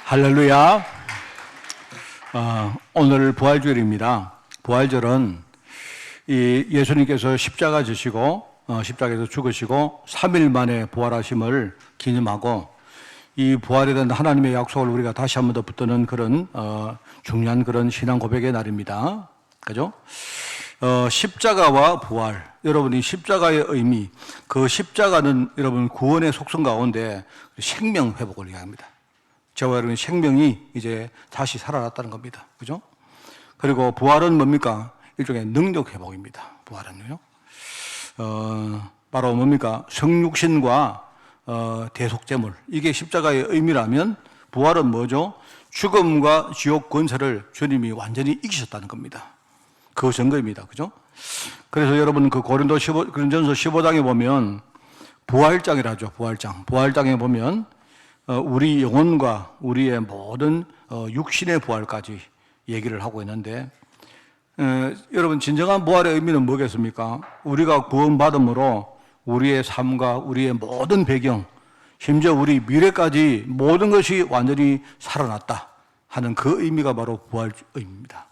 할렐루야. 오늘 부활절입니다. 부활절은 예수님께서 십자가 지시고 십자가에서 죽으시고 3일 만에 부활하심을 기념하고 이 부활에 대한 하나님의 약속을 우리가 다시 한 번 더 붙드는 그런 중요한 그런 신앙 고백의 날입니다. 그죠? 십자가와 부활. 여러분이 십자가의 의미, 그 십자가는 여러분 구원의 속성 가운데 생명 회복을 이야기합니다. 저와 여러분의 생명이 이제 다시 살아났다는 겁니다. 그죠? 그리고 부활은 뭡니까? 일종의 능력 회복입니다. 부활은요. 바로 뭡니까? 성육신과 대속제물. 이게 십자가의 의미라면 부활은 뭐죠? 죽음과 지옥 권세를 주님이 완전히 이기셨다는 겁니다. 그 증거입니다. 그죠? 그래서 여러분 그 고린도전서 15장에 보면 부활장이라죠. 부활장. 부활장에 보면 우리 영혼과 우리의 모든 육신의 부활까지 얘기를 하고 있는데 여러분 진정한 부활의 의미는 뭐겠습니까? 우리가 구원받음으로 우리의 삶과 우리의 모든 배경, 심지어 우리 미래까지 모든 것이 완전히 살아났다 하는 그 의미가 바로 부활 의미입니다.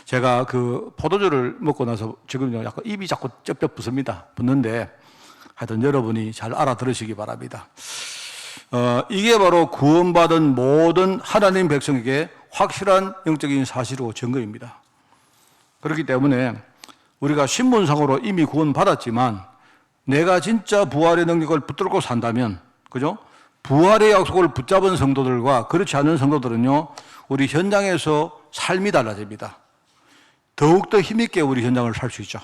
제가 그 포도주를 먹고 나서 지금 약간 입이 자꾸 쩝쩝 붙는데 하여튼 여러분이 잘 알아들으시기 바랍니다. 이게 바로 구원받은 모든 하나님 백성에게 확실한 영적인 사실이고 증거입니다. 그렇기 때문에 우리가 신분상으로 이미 구원받았지만 내가 진짜 부활의 능력을 붙들고 산다면, 그죠? 부활의 약속을 붙잡은 성도들과 그렇지 않은 성도들은요, 우리 현장에서 삶이 달라집니다. 더욱더 힘있게 우리 현장을 살 수 있죠.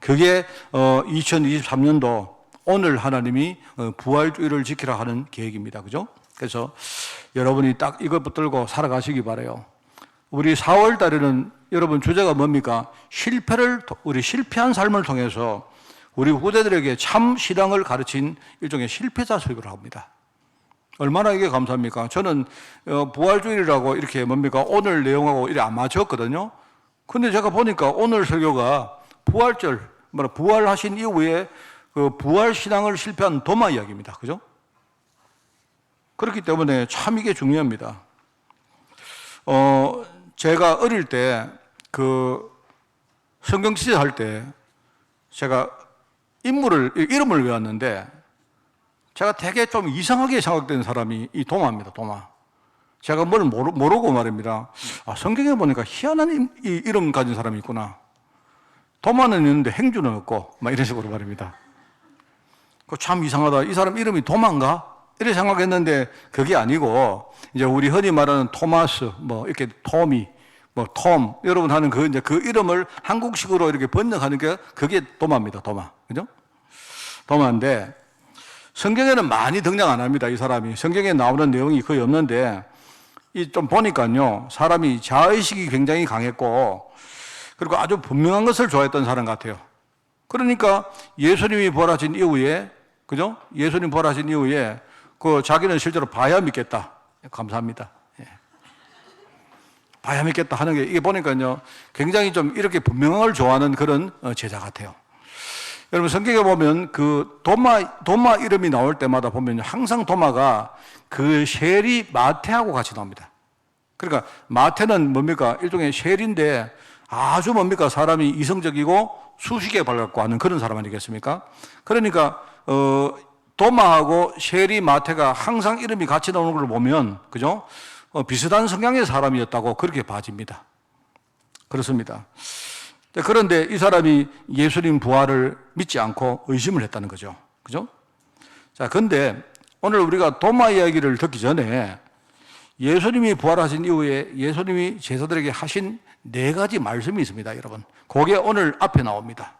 그게 2023년도 오늘 하나님이 부활주의를 지키라 하는 계획입니다. 그죠? 그래서 여러분이 딱 이것 붙들고 살아가시기 바라요. 우리 4월 달에는 여러분 주제가 뭡니까? 우리 실패한 삶을 통해서 우리 후대들에게 참 신앙을 가르친 일종의 실패자 설교를 합니다. 얼마나 이게 감사합니까? 저는 부활주일이라고 이렇게 뭡니까? 오늘 내용하고 이렇게 안 맞췄거든요. 근데 제가 보니까 오늘 설교가 부활절, 부활하신 이후에 그 부활 신앙을 실패한 도마 이야기입니다. 그죠? 그렇기 때문에 참 이게 중요합니다. 제가 어릴 때 그 성경 시제할 때 제가 이름을 외웠는데 제가 되게 좀 이상하게 생각된 사람이 이 도마입니다. 도마. 제가 뭘 모르고 말입니다. 성경에 보니까 희한한 이름 가진 사람이 있구나. 도마는 있는데 행주는 없고 막 이런 식으로 말입니다. 참 이상하다. 이 사람 이름이 도마인가? 이렇게 생각했는데 그게 아니고 이제 우리 흔히 말하는 토마스, 이렇게 토미, 톰 여러분 하는 그 이름을 한국식으로 이렇게 번역하는 게 그게 도마입니다. 도마. 그죠? 도마인데 성경에는 많이 등장 안 합니다. 이 사람이. 성경에 나오는 내용이 거의 없는데 좀 보니까요. 사람이 자의식이 굉장히 강했고 그리고 아주 분명한 것을 좋아했던 사람 같아요. 그러니까 예수님이 부활하신 이후에 그죠? 예수님 부활하신 이후에 자기는 실제로 봐야 믿겠다. 감사합니다. 예. 봐야 믿겠다 하는 게 이게 보니까요. 굉장히 좀 이렇게 분명한 걸 좋아하는 그런 제자 같아요. 여러분 성경에 보면 그 도마 이름이 나올 때마다 보면 항상 도마가 그 셀이 마태하고 같이 나옵니다. 그러니까 마태는 뭡니까? 일종의 셀인데 아주 뭡니까? 사람이 이성적이고 수식에 밝았고 하는 그런 사람 아니겠습니까? 그러니까 도마하고 셀이 마태가 항상 이름이 같이 나오는 걸 보면 그죠? 비슷한 성향의 사람이었다고 그렇게 봐집니다. 그렇습니다. 그런데 이 사람이 예수님 부활을 믿지 않고 의심을 했다는 거죠. 그죠? 자, 근데 오늘 우리가 도마 이야기를 듣기 전에 예수님이 부활하신 이후에 예수님이 제자들에게 하신 4가지 말씀이 있습니다, 여러분. 그게 오늘 앞에 나옵니다.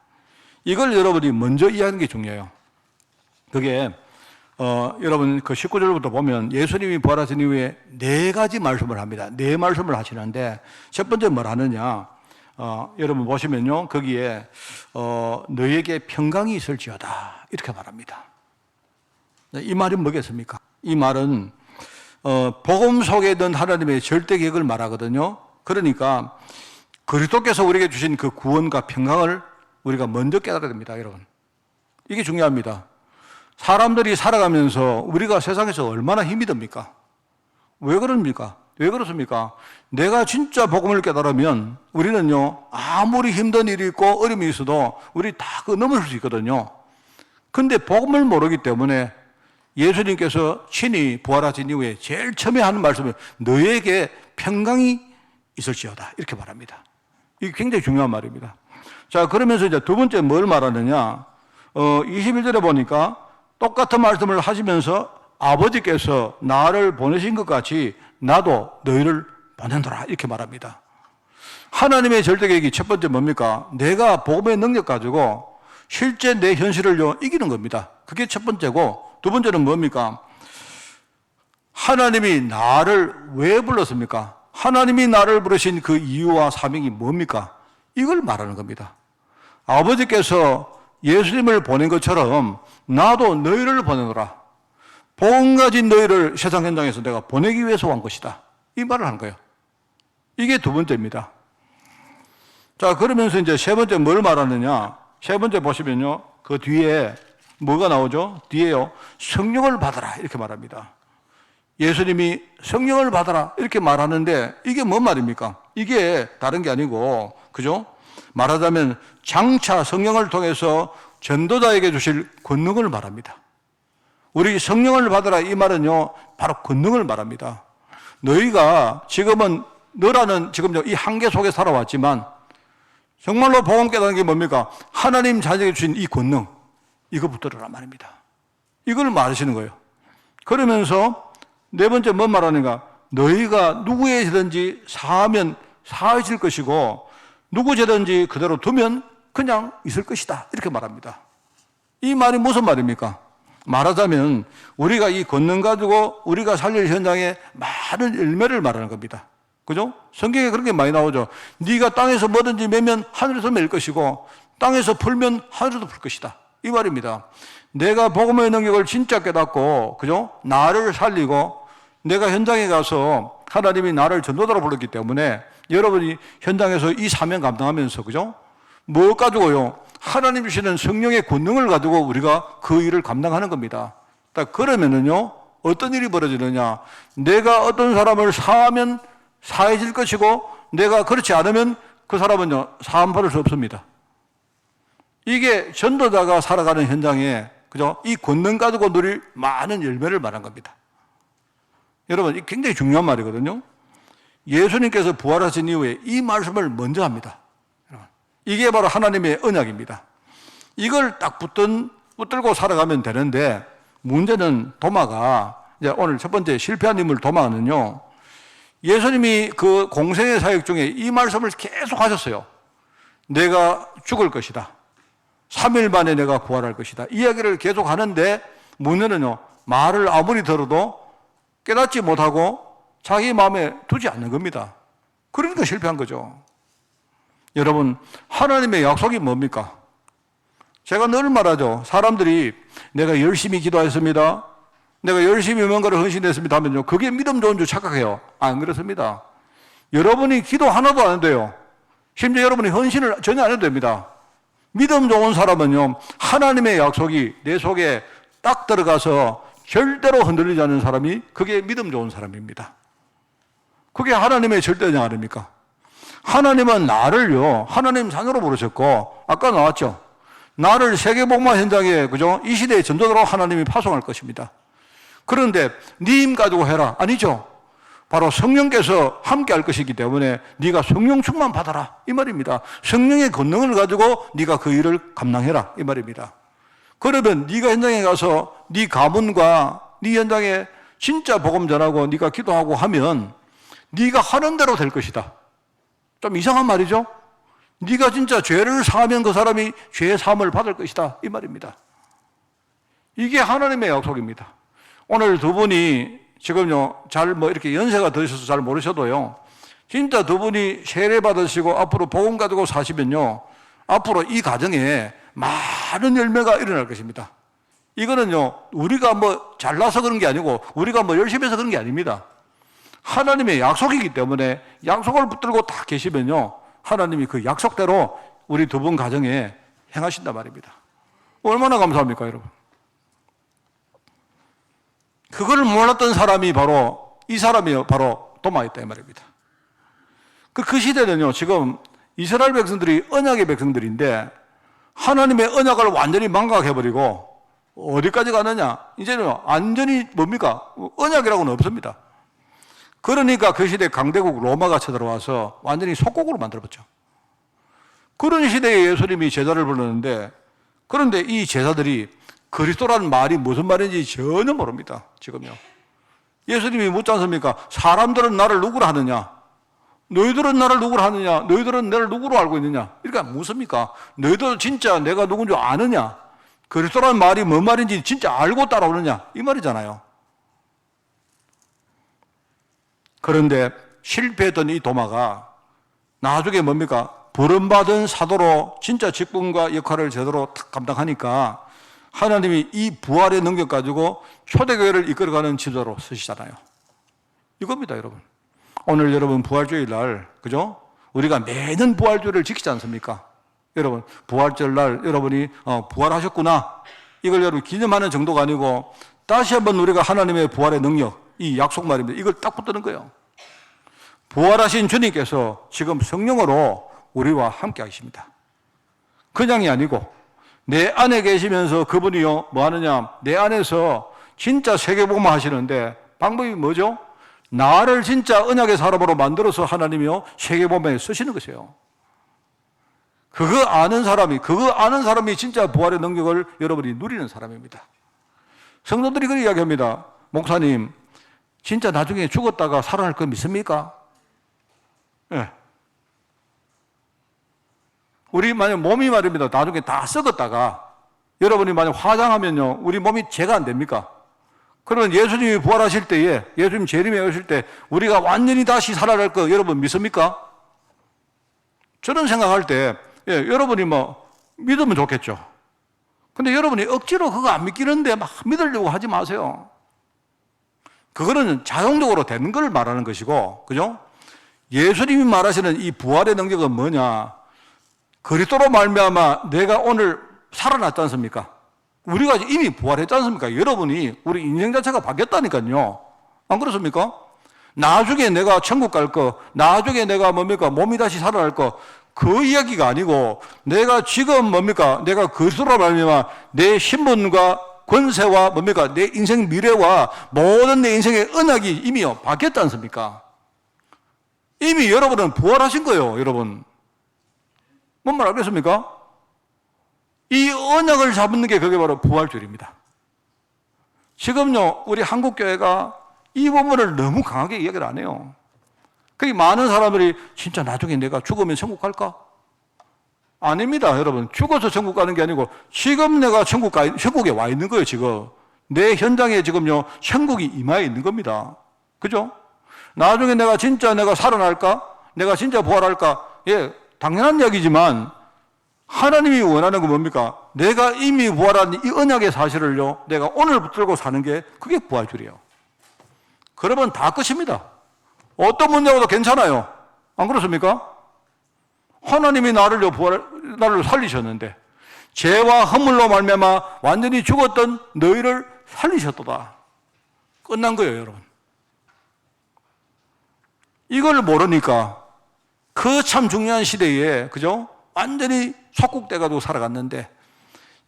이걸 여러분이 먼저 이해하는 게 중요해요. 그게 여러분 그 19절부터 보면 예수님이 부활하신 이후에 4가지 말씀을 합니다. 4말씀을 하시는데 첫 번째 뭘 하느냐? 여러분 보시면요. 거기에 너에게 평강이 있을지어다 이렇게 말합니다. 이 말이 뭐겠습니까? 이 말은 복음 속에 있는 하나님의 절대 계획을 말하거든요. 그러니까 그리스도께서 우리에게 주신 그 구원과 평강을 우리가 먼저 깨달아야 됩니다, 여러분. 이게 중요합니다. 사람들이 살아가면서 우리가 세상에서 얼마나 힘이 듭니까? 왜 그럽니까? 왜 그렇습니까? 내가 진짜 복음을 깨달으면 우리는요, 아무리 힘든 일이 있고 어려움이 있어도 우리 다 그 넘어설 수 있거든요. 근데 복음을 모르기 때문에 예수님께서 친히 부활하신 이후에 제일 처음에 하는 말씀은 너에게 평강이 있을지어다. 이렇게 말합니다. 이게 굉장히 중요한 말입니다. 자, 그러면서 이제 두 번째 뭘 말하느냐. 21절에 보니까 똑같은 말씀을 하시면서 아버지께서 나를 보내신 것 같이 나도 너희를 보낸노라. 이렇게 말합니다. 하나님의 절대 계획이 첫 번째 뭡니까? 내가 복음의 능력 가지고 실제 내 현실을 이기는 겁니다. 그게 첫 번째고, 두 번째는 뭡니까? 하나님이 나를 왜 불렀습니까? 하나님이 나를 부르신 그 이유와 사명이 뭡니까? 이걸 말하는 겁니다. 아버지께서 예수님을 보낸 것처럼 나도 너희를 보내노라. 복음 가진 너희를 세상 현장에서 내가 보내기 위해서 온 것이다. 이 말을 하는 거예요. 이게 두 번째입니다. 자, 그러면서 이제 세 번째 뭘 말하느냐? 세 번째 보시면요, 그 뒤에 뭐가 나오죠? 뒤에요, 성령을 받아라. 이렇게 말합니다. 예수님이 성령을 받아라. 이렇게 말하는데 이게 뭔 말입니까? 이게 다른 게 아니고, 그죠? 말하자면 장차 성령을 통해서 전도자에게 주실 권능을 말합니다. 우리 성령을 받아라. 이 말은요, 바로 권능을 말합니다. 너희가 지금은 너라는 지금 이 한계 속에 살아왔지만 정말로 복음 깨닫는 게 뭡니까? 하나님 자녀에게 주신 이 권능, 이거 붙들어라 말입니다. 이걸 말하시는 거예요. 그러면서 네 번째 뭔 말하는가? 너희가 누구의 죄든지 사하면 사해질 것이고 누구 죄든지 그대로 두면 그냥 있을 것이다. 이렇게 말합니다. 이 말이 무슨 말입니까? 말하자면 우리가 이 권능 가지고 우리가 살릴 현장에 많은 열매를 말하는 겁니다. 그죠? 성경에 그렇게 많이 나오죠. 네가 땅에서 뭐든지 매면 하늘에서 맬 것이고 땅에서 풀면 하늘에서 풀 것이다. 이 말입니다. 내가 복음의 능력을 진짜 깨닫고, 그죠? 나를 살리고 내가 현장에 가서 하나님이 나를 전도자로 불렀기 때문에 여러분이 현장에서 이 사명 감당하면서, 그죠? 뭐 가지고요? 하나님 주시는 성령의 권능을 가지고 우리가 그 일을 감당하는 겁니다. 딱 그러면은요, 어떤 일이 벌어지느냐? 내가 어떤 사람을 사하면 사해질 것이고 내가 그렇지 않으면 그 사람은요, 사함 받을 수 없습니다. 이게 전도자가 살아가는 현장에, 그죠? 이 권능 가지고 누릴 많은 열매를 말한 겁니다. 여러분, 이 굉장히 중요한 말이거든요. 예수님께서 부활하신 이후에 이 말씀을 먼저 합니다. 이게 바로 하나님의 언약입니다. 이걸 딱 붙들고 살아가면 되는데, 문제는 도마가, 이제 오늘 첫 번째 실패한 인물 도마는요, 예수님이 그 공생의 사역 중에 이 말씀을 계속 하셨어요. 내가 죽을 것이다. 3일 만에 내가 부활할 것이다. 이야기를 계속 하는데 문제는요, 말을 아무리 들어도 깨닫지 못하고 자기 마음에 두지 않는 겁니다. 그러니까 실패한 거죠. 여러분, 하나님의 약속이 뭡니까? 제가 늘 말하죠. 사람들이 내가 열심히 기도했습니다, 내가 열심히 뭔가를 헌신했습니다 하면요, 그게 믿음 좋은 줄 착각해요. 안 그렇습니다. 여러분이 기도 하나도 안 해도 돼요. 심지어 여러분이 헌신을 전혀 안 해도 됩니다. 믿음 좋은 사람은요, 하나님의 약속이 내 속에 딱 들어가서 절대로 흔들리지 않는 사람이 그게 믿음 좋은 사람입니다. 그게 하나님의 절대냐 아닙니까? 하나님은 나를요, 하나님 자녀로 부르셨고, 아까 나왔죠. 나를 세계복음화 현장에, 그죠? 이 시대의 전도자로 하나님이 파송할 것입니다. 그런데 네 힘 가지고 해라. 아니죠. 바로 성령께서 함께 할 것이기 때문에 네가 성령 충만 받아라. 이 말입니다. 성령의 권능을 가지고 네가 그 일을 감당해라. 이 말입니다. 그러면 네가 현장에 가서 네 가문과 네 현장에 진짜 복음 전하고 네가 기도하고 하면 네가 하는 대로 될 것이다. 좀 이상한 말이죠. 네가 진짜 죄를 사하면 그 사람이 죄의 사함을 받을 것이다. 이 말입니다. 이게 하나님의 약속입니다. 오늘 두 분이 지금요, 잘 이렇게 연세가 드셔서 잘 모르셔도요, 진짜 두 분이 세례 받으시고 앞으로 복음 가지고 사시면요, 앞으로 이 가정에 많은 열매가 일어날 것입니다. 이거는요, 우리가 잘나서 그런 게 아니고 우리가 열심히 해서 그런 게 아닙니다. 하나님의 약속이기 때문에 약속을 붙들고 딱 계시면요, 하나님이 그 약속대로 우리 두 분 가정에 행하신단 말입니다. 얼마나 감사합니까, 여러분? 그걸 몰랐던 사람이 바로 이 사람이 바로 도마였다 이 말입니다. 그 시대는요, 지금 이스라엘 백성들이 언약의 백성들인데 하나님의 언약을 완전히 망각해버리고 어디까지 가느냐? 이제는 완전히 뭡니까? 언약이라고는 없습니다. 그러니까 그 시대 강대국 로마가 쳐들어와서 완전히 속국으로 만들어봤죠. 그런 시대에 예수님이 제자를 불렀는데, 그런데 이 제자들이 그리스도라는 말이 무슨 말인지 전혀 모릅니다. 지금요. 예수님이 묻지 않습니까? 사람들은 나를 누구로 하느냐? 너희들은 나를 누구로 하느냐? 너희들은 나를 누구로 알고 있느냐? 그러니까 묻습니까? 너희들 진짜 내가 누군지 아느냐? 그리스도라는 말이 뭔 말인지 진짜 알고 따라오느냐? 이 말이잖아요. 그런데 실패했던 이 도마가 나중에 뭡니까? 부름받은 사도로 진짜 직분과 역할을 제대로 감당하니까 하나님이 이 부활의 능력 가지고 초대교회를 이끌어가는 지도자로 쓰시잖아요. 이겁니다, 여러분. 오늘 여러분 부활주일 날, 그죠? 우리가 매년 부활주일을 지키지 않습니까? 여러분, 부활절 날 여러분이 부활하셨구나. 이걸 여러분 기념하는 정도가 아니고 다시 한번 우리가 하나님의 부활의 능력, 이 약속 말입니다. 이걸 딱 붙드는 거예요. 부활하신 주님께서 지금 성령으로 우리와 함께 하십니다. 그냥이 아니고 내 안에 계시면서 그분이요 뭐 하느냐, 내 안에서 진짜 세계복음화 하시는데 방법이 뭐죠? 나를 진짜 언약의 사람으로 만들어서 하나님이요 세계복음에 쓰시는 것이에요. 그거 아는 사람이 진짜 부활의 능력을 여러분이 누리는 사람입니다. 성도들이 그렇게 이야기합니다. 목사님, 진짜 나중에 죽었다가 살아날 거 믿습니까? 예. 우리 만약 몸이 말입니다. 나중에 다 썩었다가 여러분이 만약 화장하면요, 우리 몸이 재가 안 됩니까? 그러면 예수님이 부활하실 때에, 예수님 재림에 오실 때 우리가 완전히 다시 살아날 거 여러분 믿습니까? 저는 생각할 때, 여러분이 뭐 믿으면 좋겠죠. 근데 여러분이 억지로 그거 안 믿기는데 막 믿으려고 하지 마세요. 그거는 자동적으로 되는 걸 말하는 것이고, 그죠? 예수님이 말하시는 이 부활의 능력은 뭐냐? 그리스도로 말미암아 내가 오늘 살아났지 않습니까? 우리가 이미 부활했지 않습니까? 여러분이 우리 인생 자체가 바뀌었다니까요. 안 그렇습니까? 나중에 내가 천국 갈 거, 나중에 내가 뭡니까? 몸이 다시 살아날 거, 그 이야기가 아니고 내가 지금 뭡니까? 내가 그리스도로 말미암아 내 신분과 권세와 뭡니까? 내 인생 미래와 모든 내 인생의 언약이 이미요 바뀌었지 않습니까? 이미 여러분은 부활하신 거예요, 여러분. 뭔 말 알겠습니까? 이 언약을 잡는 게 그게 바로 부활주일입니다. 지금요, 우리 한국교회가 이 부분을 너무 강하게 이야기를 안 해요. 그게 많은 사람들이 진짜 나중에 내가 죽으면 천국 갈까? 아닙니다, 여러분. 죽어서 천국 가는 게 아니고 지금 내가 천국에 와 있는 거예요, 지금. 내 현장에 지금요, 천국이 임하에 있는 겁니다. 그죠? 나중에 내가 살아날까? 내가 진짜 부활할까? 예, 당연한 이야기지만 하나님이 원하는 건 뭡니까? 내가 이미 부활한 이 언약의 사실을요, 내가 오늘 붙들고 사는 게 그게 부활주일이에요. 그러면 다 끝입니다. 어떤 문제와도 괜찮아요. 안 그렇습니까? 하나님이 나를 살리셨는데 죄와 허물로 말미암아 완전히 죽었던 너희를 살리셨도다. 끝난 거예요, 여러분. 이걸 모르니까 그 참 중요한 시대에, 그죠? 완전히 속국돼가지고 살아갔는데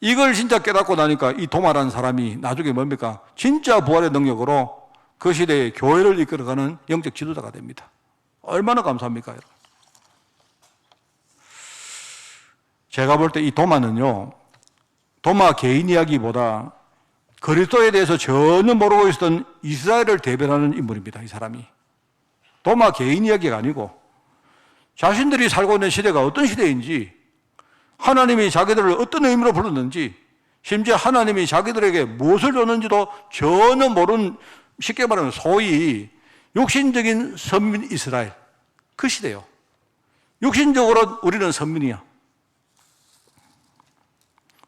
이걸 진짜 깨닫고 나니까 이 도마라는 사람이 나중에 뭡니까? 진짜 부활의 능력으로 그 시대에 교회를 이끌어가는 영적 지도자가 됩니다. 얼마나 감사합니까, 여러분? 제가 볼 때 이 도마는요, 도마 개인 이야기보다 그리스도에 대해서 전혀 모르고 있었던 이스라엘을 대변하는 인물입니다, 이 사람이. 도마 개인 이야기가 아니고 자신들이 살고 있는 시대가 어떤 시대인지, 하나님이 자기들을 어떤 의미로 불렀는지, 심지어 하나님이 자기들에게 무엇을 줬는지도 전혀 모르는, 쉽게 말하면 소위 육신적인 선민 이스라엘, 그 시대요. 육신적으로 우리는 선민이야.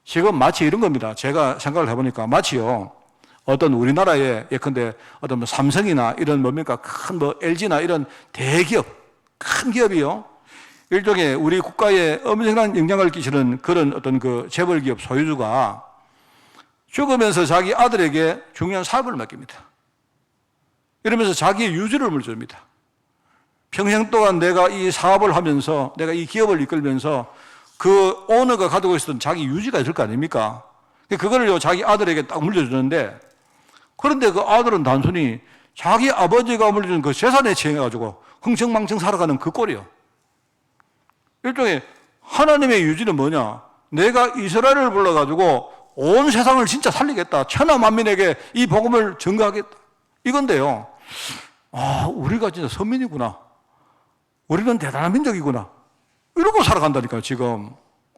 지금 마치 이런 겁니다. 제가 생각을 해보니까 마치요, 어떤 우리나라에 예컨대 어떤 뭐 삼성이나 이런 뭡니까? 큰 뭐 LG나 이런 대기업, 큰 기업이요, 일종의 우리 국가에 엄청난 영향을 끼치는 그런 어떤 그 재벌기업 소유주가 죽으면서 자기 아들에게 중요한 사업을 맡깁니다. 이러면서 자기의 유지를 물어줍니다. 평생 동안 내가 이 사업을 하면서 내가 이 기업을 이끌면서 그 오너가 가지고 있었던 자기 유지가 있을 거 아닙니까? 그거를 자기 아들에게 딱 물려주는데, 그런데 그 아들은 단순히 자기 아버지가 물려준 그 재산에 취해가지고 흥청망청 살아가는 그 꼴이요. 일종의 하나님의 유지는 뭐냐? 내가 이스라엘을 불러가지고 온 세상을 진짜 살리겠다. 천하 만민에게 이 복음을 전가하겠다. 이건데요. 아, 우리가 진짜 선민이구나. 우리는 대단한 민족이구나. 이러고 살아간다니까요, 지금.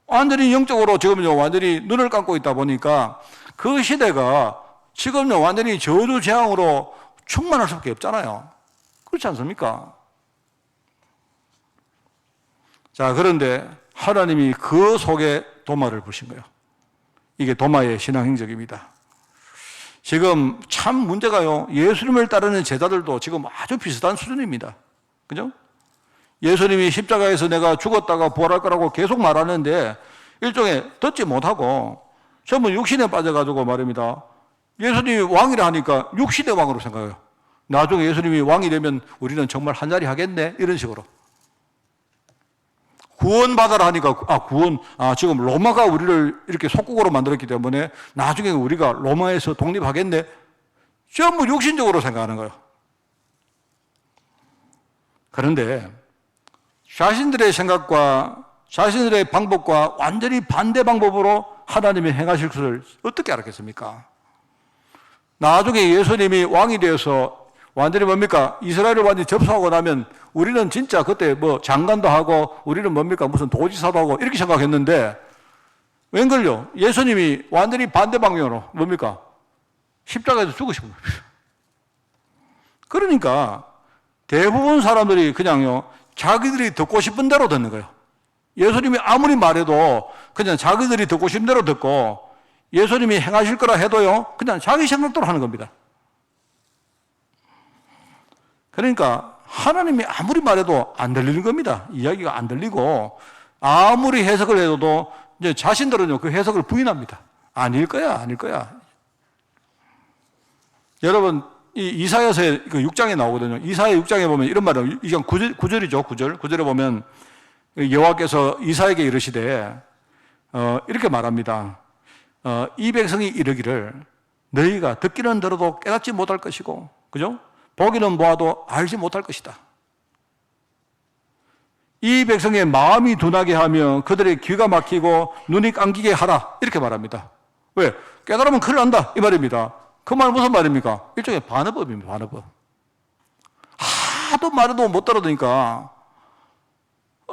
완전히 영적으로 지금요, 완전히 눈을 감고 있다 보니까 그 시대가 지금요, 완전히 저주재앙으로 충만할 수밖에 없잖아요. 그렇지 않습니까? 자, 그런데 하나님이 그 속에 도마를 부신 거예요. 이게 도마의 신앙 행적입니다. 지금 참 문제가요, 예수님을 따르는 제자들도 지금 아주 비슷한 수준입니다. 그죠? 예수님이 십자가에서 내가 죽었다가 부활할 거라고 계속 말하는데 일종의 듣지 못하고 전부 육신에 빠져가지고 말입니다. 예수님이 왕이라 하니까 육신의 왕으로 생각해요. 나중에 예수님이 왕이 되면 우리는 정말 한자리 하겠네, 이런 식으로. 구원받아라 하니까, 지금 로마가 우리를 이렇게 속국으로 만들었기 때문에 나중에 우리가 로마에서 독립하겠네. 전부 육신적으로 생각하는 거예요. 그런데 자신들의 생각과 자신들의 방법과 완전히 반대 방법으로 하나님이 행하실 것을 어떻게 알았겠습니까? 나중에 예수님이 왕이 되어서 완전히 뭡니까? 이스라엘을 완전히 접수하고 나면 우리는 진짜 그때 뭐 장관도 하고 우리는 뭡니까? 무슨 도지사도 하고 이렇게 생각했는데 웬걸요? 예수님이 완전히 반대 방향으로 뭡니까? 십자가에서 죽으신 거예요. 그러니까 대부분 사람들이 그냥요, 자기들이 듣고 싶은 대로 듣는 거예요. 예수님이 아무리 말해도 그냥 자기들이 듣고 싶은 대로 듣고 예수님이 행하실 거라 해도요, 그냥 자기 생각대로 하는 겁니다. 그러니까 하나님이 아무리 말해도 안 들리는 겁니다. 이야기가 안 들리고 아무리 해석을 해도 이제 자신들은요, 그 해석을 부인합니다. 아닐 거야. 여러분, 이 이사야서의 그 6장에 나오거든요. 이사야 6장에 보면 이런 말을, 이건 9절이죠. 9절에 보면 여호와께서 이사야에게 이르시되 이렇게 말합니다. 이 백성이 이르기를 너희가 듣기는 들어도 깨닫지 못할 것이고, 그죠? 보기는 보아도 알지 못할 것이다. 이 백성의 마음이 둔하게 하며 그들의 귀가 막히고 눈이 감기게 하라, 이렇게 말합니다. 왜? 깨달으면 큰일 난다, 이 말입니다. 그 말 무슨 말입니까? 일종의 반어법입니다. 반어법. 하도 말해도 못 따라드니까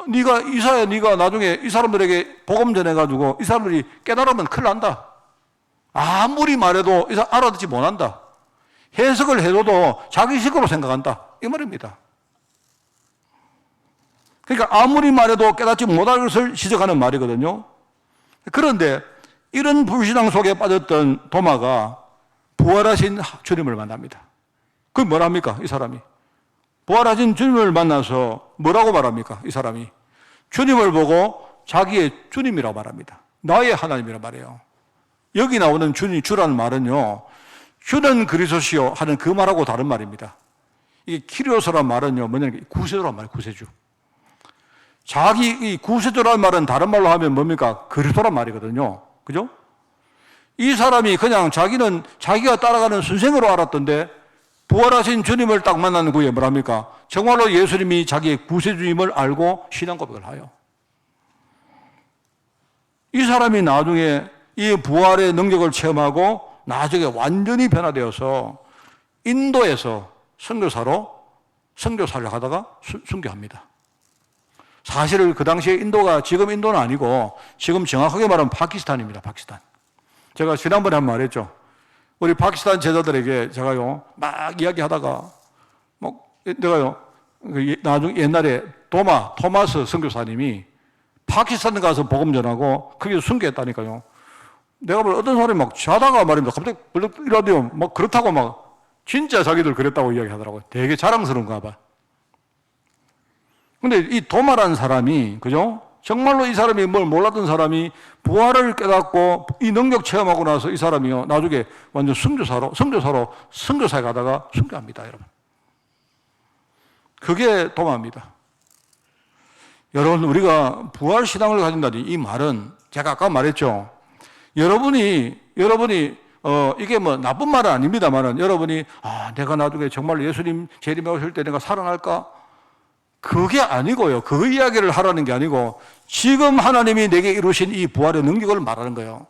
네가 나중에 이 사람들에게 복음 전해가지고 이 사람들이 깨달으면 큰일 난다. 아무리 말해도 알아듣지 못한다. 해석을 해줘도 자기 식으로 생각한다, 이 말입니다. 그러니까 아무리 말해도 깨닫지 못할 것을 지적하는 말이거든요. 그런데 이런 불신앙 속에 빠졌던 도마가 부활하신 주님을 만납니다. 그게 뭐랍니까? 이 사람이 부활하신 주님을 만나서 뭐라고 말합니까? 이 사람이 주님을 보고 자기의 주님이라고 말합니다. 나의 하나님이라고 말해요. 여기 나오는 주라는 말은요, 주는 그리스도시요 하는 그 말하고 다른 말입니다. 이게 키리오스란 말은요, 뭐냐면 구세주란 말이에요. 구세주. 이 구세주란 말은 다른 말로 하면 뭡니까? 그리스도란 말이거든요. 그죠? 이 사람이 그냥 자기가 따라가는 선생으로 알았던데 부활하신 주님을 딱 만나는 후에 뭐랍니까? 정말로 예수님이 자기의 구세주임을 알고 신앙 고백을 하요. 이 사람이 나중에 이 부활의 능력을 체험하고 나중에 완전히 변화되어서 인도에서 선교사를 하다가 순교합니다. 사실 그 당시에 인도가 지금 인도는 아니고 지금 정확하게 말하면 파키스탄입니다. 파키스탄. 제가 지난번에 한 번 말했죠. 우리 파키스탄 제자들에게 제가요, 막 이야기하다가, 내가요, 나중에 옛날에 토마스 선교사님이 파키스탄 가서 복음 전하고 거기서 순교했다니까요. 내가 볼 어떤 사람이 막 자다가 말입니다. 갑자기 이러더니 막 그렇다고 막 진짜 자기들 그랬다고 이야기하더라고요. 되게 자랑스러운가 봐. 근데 이 도마라는 사람이, 그죠? 정말로 이 사람이 뭘 몰랐던 사람이 부활을 깨닫고 이 능력 체험하고 나서 이 사람이요, 나중에 완전 선교사에 가다가 순교합니다, 여러분. 그게 도마입니다. 여러분, 우리가 부활신앙을 가진다니 이 말은 제가 아까 말했죠. 여러분이 이게 뭐 나쁜 말은 아닙니다만은 여러분이 내가 나중에 정말 예수님 재림에 오실 때 내가 살아날까? 그게 아니고요. 그 이야기를 하라는 게 아니고 지금 하나님이 내게 이루신 이 부활의 능력을 말하는 거예요.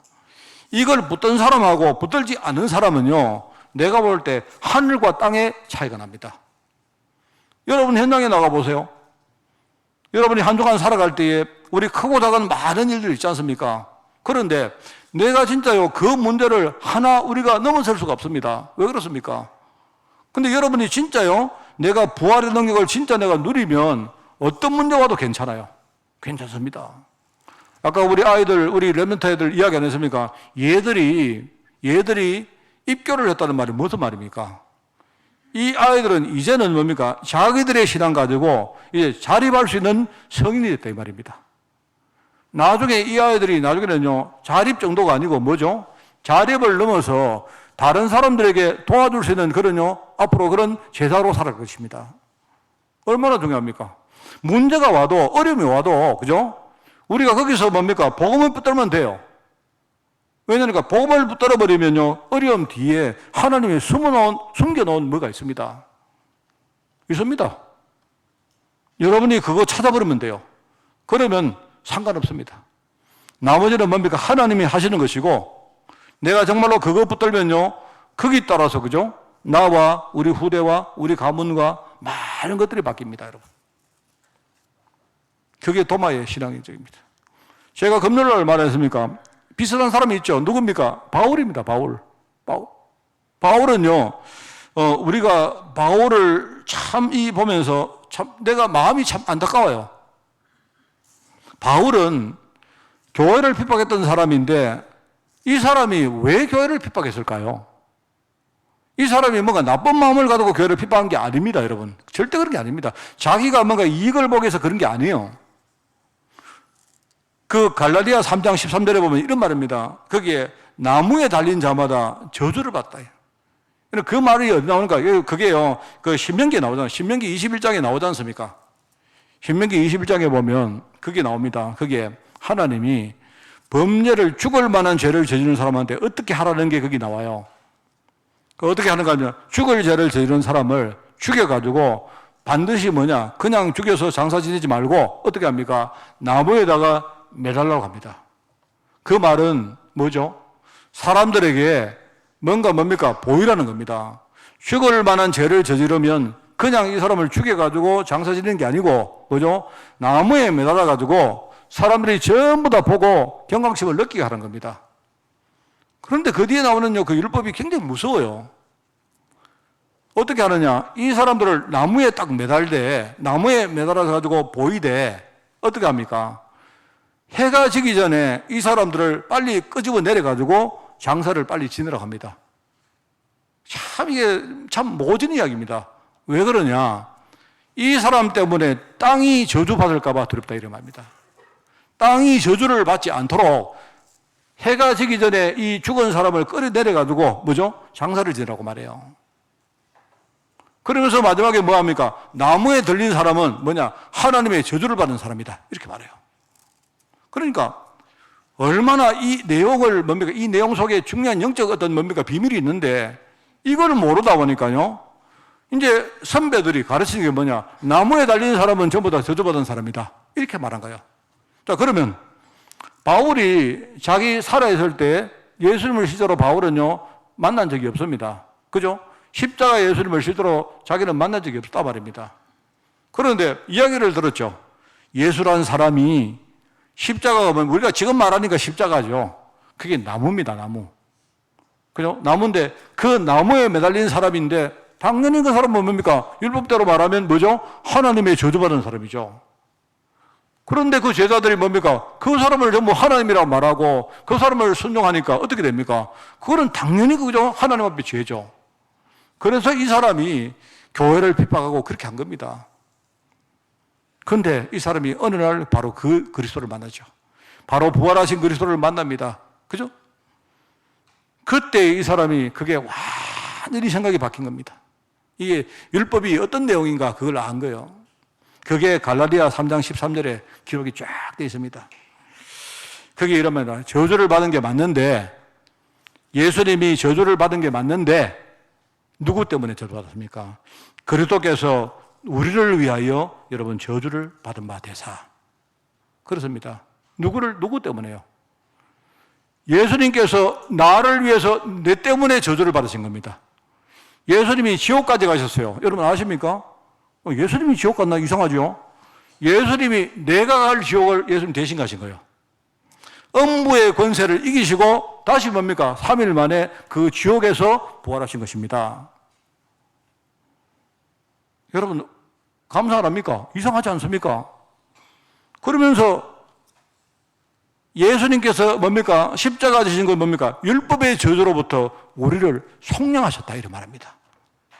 이걸 붙든 사람하고 붙들지 않은 사람은요, 내가 볼 때 하늘과 땅의 차이가 납니다. 여러분 현장에 나가 보세요. 여러분이 한 주간 살아갈 때에 우리 크고 작은 많은 일들 있지 않습니까? 그런데 내가 진짜요, 그 문제를 하나 우리가 넘어설 수가 없습니다. 왜 그렇습니까? 근데 여러분이 진짜요, 내가 부활의 능력을 진짜 내가 누리면 어떤 문제 와도 괜찮아요. 괜찮습니다. 아까 우리 아이들, 우리 렘넌트 애들 이야기 안 했습니까? 얘들이 입교를 했다는 말이 무슨 말입니까? 이 아이들은 이제는 뭡니까? 자기들의 신앙 가지고 이제 자립할 수 있는 성인이 됐다 이 말입니다. 나중에 이 아이들이 나중에는요, 자립 정도가 아니고 뭐죠? 자립을 넘어서 다른 사람들에게 도와줄 수 있는 앞으로 그런 제자로 살아갈 것입니다. 얼마나 중요합니까? 문제가 와도, 어려움이 와도, 그죠? 우리가 거기서 뭡니까? 복음을 붙들면 돼요. 왜냐니까 복음을 붙들어버리면요, 어려움 뒤에 하나님이 숨겨놓은 뭐가 있습니다. 있습니다. 여러분이 그거 찾아버리면 돼요. 그러면 상관없습니다. 나머지는 뭡니까? 하나님이 하시는 것이고, 내가 정말로 그거 붙들면요, 거기 따라서, 그죠? 나와 우리 후대와 우리 가문과 많은 것들이 바뀝니다, 여러분. 그게 도마의 신앙인적입니다. 제가 금요일날 말했습니까? 비슷한 사람이 있죠. 누굽니까? 바울입니다, 바울. 바울은요, 우리가 바울을 참 보면서 참 내가 마음이 참 안타까워요. 바울은 교회를 핍박했던 사람인데 이 사람이 왜 교회를 핍박했을까요? 이 사람이 뭔가 나쁜 마음을 가지고 교회를 핍박한 게 아닙니다, 여러분. 절대 그런 게 아닙니다. 자기가 뭔가 이익을 보기 위해서 그런 게 아니에요. 그 갈라디아 3장 13절에 보면 이런 말입니다. 거기에 나무에 달린 자마다 저주를 받다. 그 말이 어디 나오는가? 그게요, 그 신명기에 나오잖아요. 신명기 21장에 나오지 않습니까? 신명기 21장에 보면 그게 나옵니다. 거기에 하나님이 범죄를 죽을 만한 죄를 저지르는 사람한테 어떻게 하라는 게 거기 나와요. 어떻게 하는가 하면 죽을 죄를 저지르는 사람을 죽여가지고 반드시 그냥 죽여서 장사 지내지 말고 어떻게 합니까? 나무에다가 매달라고 합니다. 그 말은 뭐죠? 사람들에게 뭡니까? 보이라는 겁니다. 죽을 만한 죄를 저지르면 그냥 이 사람을 죽여가지고 장사 지내는 게 아니고, 뭐죠? 나무에 매달아가지고 사람들이 전부 다 보고 경각심을 느끼게 하는 겁니다. 그런데 그 뒤에 나오는 그 율법이 굉장히 무서워요. 어떻게 하느냐? 이 사람들을 나무에 딱 매달되, 나무에 매달아서 가지고 보이되, 어떻게 합니까? 해가 지기 전에 이 사람들을 빨리 끄집어 내려가지고 장사를 빨리 지내라고 합니다. 참 이게 참 모진 이야기입니다. 왜 그러냐? 이 사람 때문에 땅이 저주받을까봐 두렵다 이런 말입니다. 땅이 저주를 받지 않도록 해가 지기 전에 이 죽은 사람을 끌어내려가지고 뭐죠? 장사를 지내라고 말해요. 그러면서 마지막에 뭐 합니까? 나무에 들린 사람은 하나님의 저주를 받는 사람이다 이렇게 말해요. 그러니까 얼마나 이 내용을 이 내용 속에 중요한 영적 비밀이 있는데 이걸 모르다 보니까요, 이제 선배들이 가르치는 게 나무에 달린 사람은 전부 다 저주받은 사람이다 이렇게 말한 거예요. 자, 그러면 바울이 자기 살아있을 때 예수님을 실제로 바울은요 만난 적이 없습니다. 그죠? 십자가 예수님을 실제로 자기는 만난 적이 없다 말입니다. 그런데 이야기를 들었죠. 예수란 사람이 십자가가 우리가 지금 말하니까 십자가죠. 그게 나무입니다, 나무. 그죠? 나무인데 그 나무에 매달린 사람인데 당연히 그 사람은 뭡니까? 율법대로 말하면 뭐죠? 하나님의 저주받은 사람이죠. 그런데 그 제자들이 뭡니까? 그 사람을 전부 하나님이라고 말하고 그 사람을 순종하니까 어떻게 됩니까? 그거는 당연히 그죠? 하나님 앞에 죄죠. 그래서 이 사람이 교회를 핍박하고 그렇게 한 겁니다. 그런데 이 사람이 어느 날 바로 그 그리스도를 만나죠. 바로 부활하신 그리스도를 만납니다. 그죠? 그때 이 사람이 그게 완전히 생각이 바뀐 겁니다. 이게 율법이 어떤 내용인가 그걸 안 거예요. 그게 갈라디아 3장 13절에 기록이 쫙 되어 있습니다. 그게 이러면 저주를 받은 게 맞는데, 예수님이 저주를 받은 게 맞는데 누구 때문에 저주받았습니까? 그리스도께서 우리를 위하여 여러분 저주를 받은 바 되사. 그렇습니다. 누구 때문에요? 예수님께서 나를 위해서 내 때문에 저주를 받으신 겁니다. 예수님이 지옥까지 가셨어요. 여러분 아십니까? 예수님이 지옥 갔나? 이상하죠? 예수님이 내가 갈 지옥을 예수님 대신 가신 거예요. 음부의 권세를 이기시고 다시 뭡니까? 3일 만에 그 지옥에서 부활하신 것입니다. 여러분 감사 안 합니까? 이상하지 않습니까? 그러면서 예수님께서 뭡니까? 십자가 지신 건 뭡니까? 율법의 저주로부터 우리를 속량하셨다 이렇게 말합니다.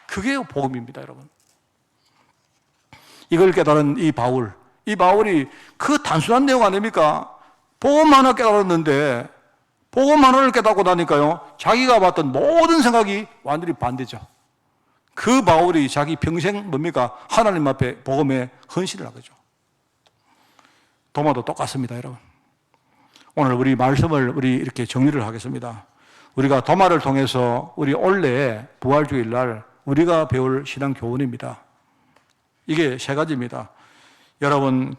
그게 복음입니다, 여러분. 이걸 깨달은 이 바울이 그 단순한 내용 아닙니까? 복음 하나 깨달았는데 복음 하나를 깨닫고 나니까요, 자기가 봤던 모든 생각이 완전히 반대죠. 그 바울이 자기 평생 뭡니까? 하나님 앞에 복음에 헌신을 하죠. 도마도 똑같습니다, 여러분. 오늘 우리 말씀을 우리 이렇게 정리를 하겠습니다. 우리가 도마를 통해서 우리 올해 부활주일날 우리가 배울 신앙 교훈입니다. 이게 세 가지입니다. 여러분,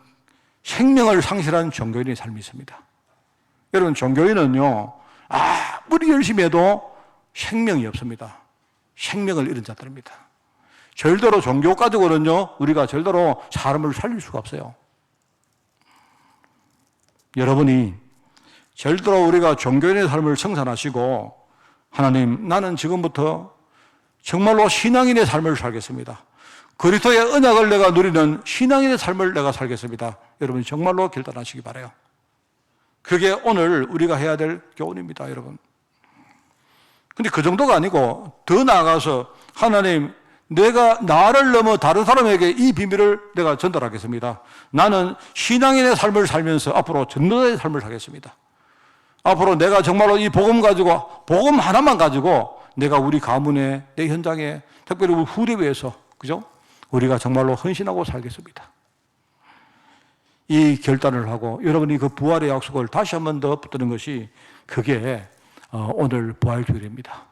생명을 상실한 종교인의 삶이 있습니다. 여러분, 종교인은요, 아무리 열심히 해도 생명이 없습니다. 생명을 잃은 자들입니다. 절대로 종교 가지고는요, 우리가 절대로 사람을 살릴 수가 없어요. 여러분이 절대로 우리가 종교인의 삶을 청산하시고, 하나님, 나는 지금부터 정말로 신앙인의 삶을 살겠습니다. 그리스도의 언약을 내가 누리는 신앙인의 삶을 내가 살겠습니다. 여러분 정말로 결단하시기 바라요. 그게 오늘 우리가 해야 될 교훈입니다, 여러분. 근데 그 정도가 아니고 더 나아가서 하나님, 내가 나를 넘어 다른 사람에게 이 비밀을 내가 전달하겠습니다. 나는 신앙인의 삶을 살면서 앞으로 전도자의 삶을 살겠습니다. 앞으로 내가 정말로 이 복음 가지고, 복음 하나만 가지고 내가 우리 가문에, 내 현장에, 특별히 우리 후대위에서, 그죠? 우리가 정말로 헌신하고 살겠습니다. 이 결단을 하고 여러분이 그 부활의 약속을 다시 한 번 더 붙드는 것이 그게 오늘 부활주일입니다.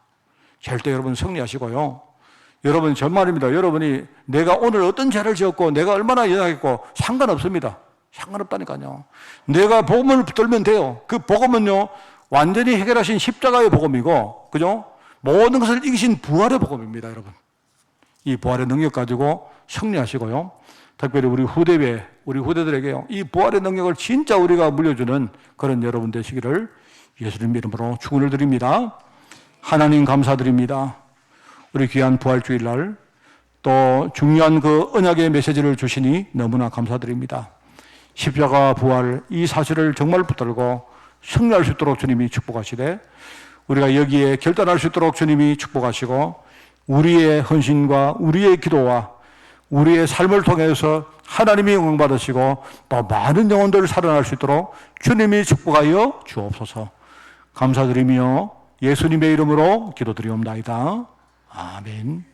절대 여러분 승리하시고요. 여러분 정말입니다. 여러분이 내가 오늘 어떤 죄를 지었고 내가 얼마나 연약했고 상관없습니다. 상관없다니까요. 내가 복음을 붙들면 돼요. 그 복음은요, 완전히 해결하신 십자가의 복음이고, 그죠? 모든 것을 이기신 부활의 복음입니다, 여러분. 이 부활의 능력 가지고 승리하시고요. 특별히 우리 후대배, 우리 후대들에게요, 이 부활의 능력을 진짜 우리가 물려주는 그런 여러분 되시기를 예수님 이름으로 축원을 드립니다. 하나님 감사드립니다. 우리 귀한 부활주일날 또 중요한 그 언약의 메시지를 주시니 너무나 감사드립니다. 십자가 부활 이 사실을 정말 붙들고 승리할 수 있도록 주님이 축복하시되, 우리가 여기에 결단할 수 있도록 주님이 축복하시고, 우리의 헌신과 우리의 기도와 우리의 삶을 통해서 하나님이 영광받으시고 또 많은 영혼들을 살아날 수 있도록 주님이 축복하여 주옵소서. 감사드리며 예수님의 이름으로 기도드리옵나이다. 아멘.